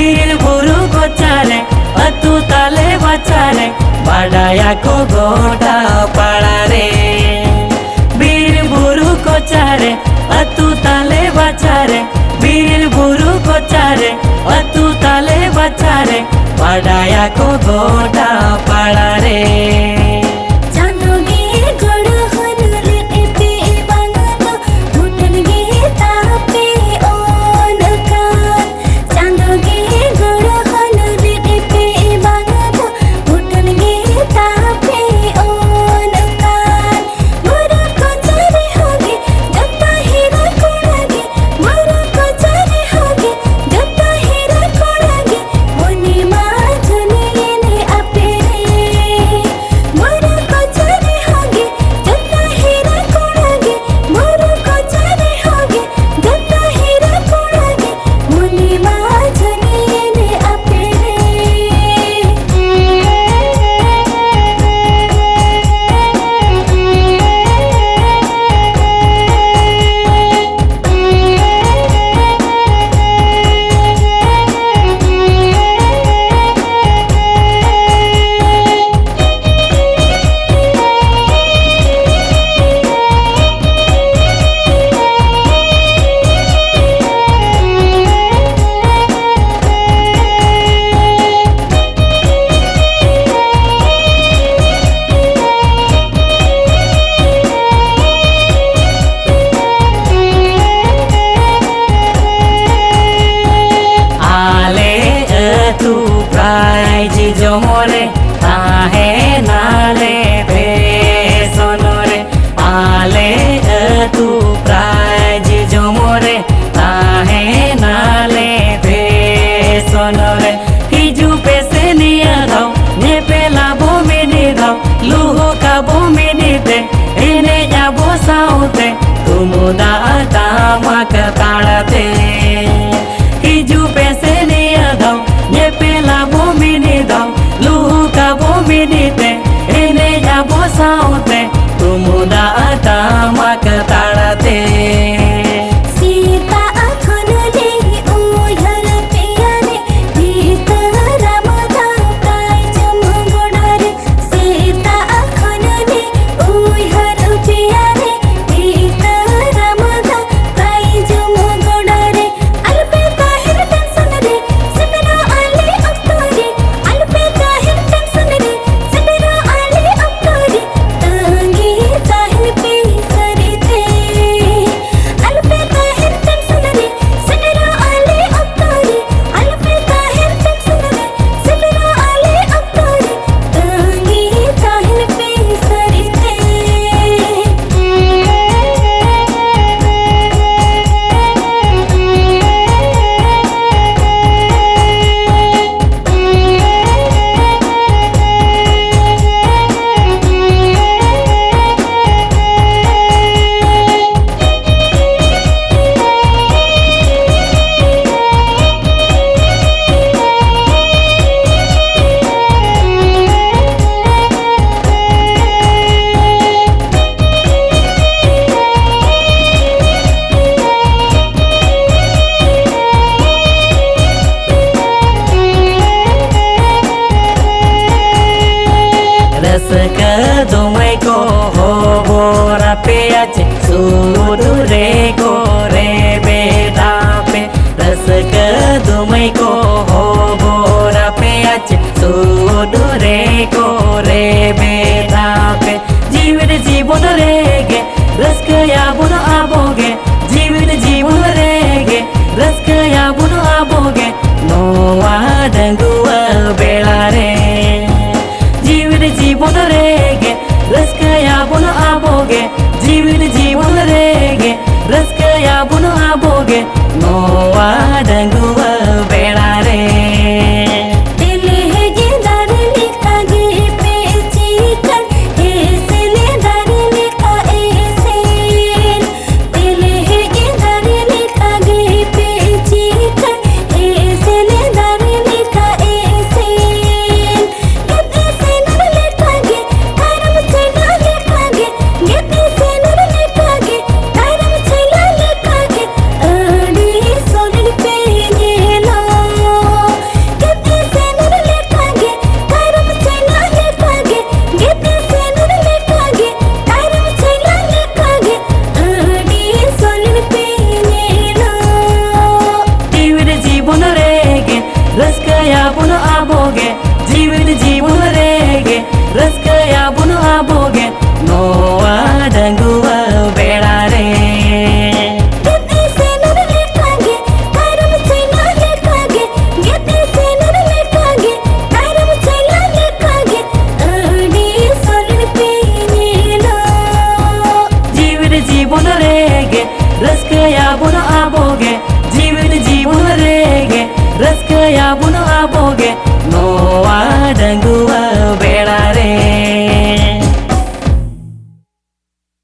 Biril buru kocare atu tale bacare badaya ko goda palare Biril buru kocare atu tale bacare Biril buru kocare atu tale bacare badaya ko goda palare Jomore ahe nale be sonore ale tu praj jomore ahe nale be sonore hiju pese niya dao ne pela bo meni dao luho ka bo meni de ene jabo saute tumuda tamak talate hiju pese niya dao ne pela bo meni dao minite ene jabo saute tumuda tamak talate Sita अखनले उहर पियारे Sita रामदा काय जमगोडारे सीता अखनले उहर पियारे सीता रामदा काय जमगोडारे अलपे काहिर tension रे सिमरा आले अक्तोरी अलपे काहिर tension रे सिमरा आले अक्तोरी तंगी ताहिर पे करते अलपे काहिर tension रे सिमरा आले अक्तोरी अलपे काहिर टेंशन रे सिमरा आले अक्तोरी तंगी ताहिर पे करते रस कदुमई को हो बोरा पे आचे सुदूरे को रे बेटा पे रस कदुमई को हो बोरा पे आचे सुदूरे को रे बेटा पे जीवन जीवन रेगे रस कया बुन आबोगे जीवन जीवन रेगे रस कया बुन आबोगे नोवा डंगुआ बेला रे जीवन रेगे रस कया बुन आबोगे जीवन जीवन रेगे रस कया बुन आबोगे नोवा डंगुआ बेड़ा रे दिले है ये दारले कागे पे चीकन ऐसे दारले का ऐसे दिले है ये दारले कागे पे चीकन ऐसे दारले का ऐसे गते से नरले कागे तारम चला ले कागे गते से नरले कागे तारम चला ले कागे अड़ी सोलल पे ये bun rege raska ya bun aboge जीवन रेगे रस्क या बुन आबोगे नोवा डंगुवा बेड़ा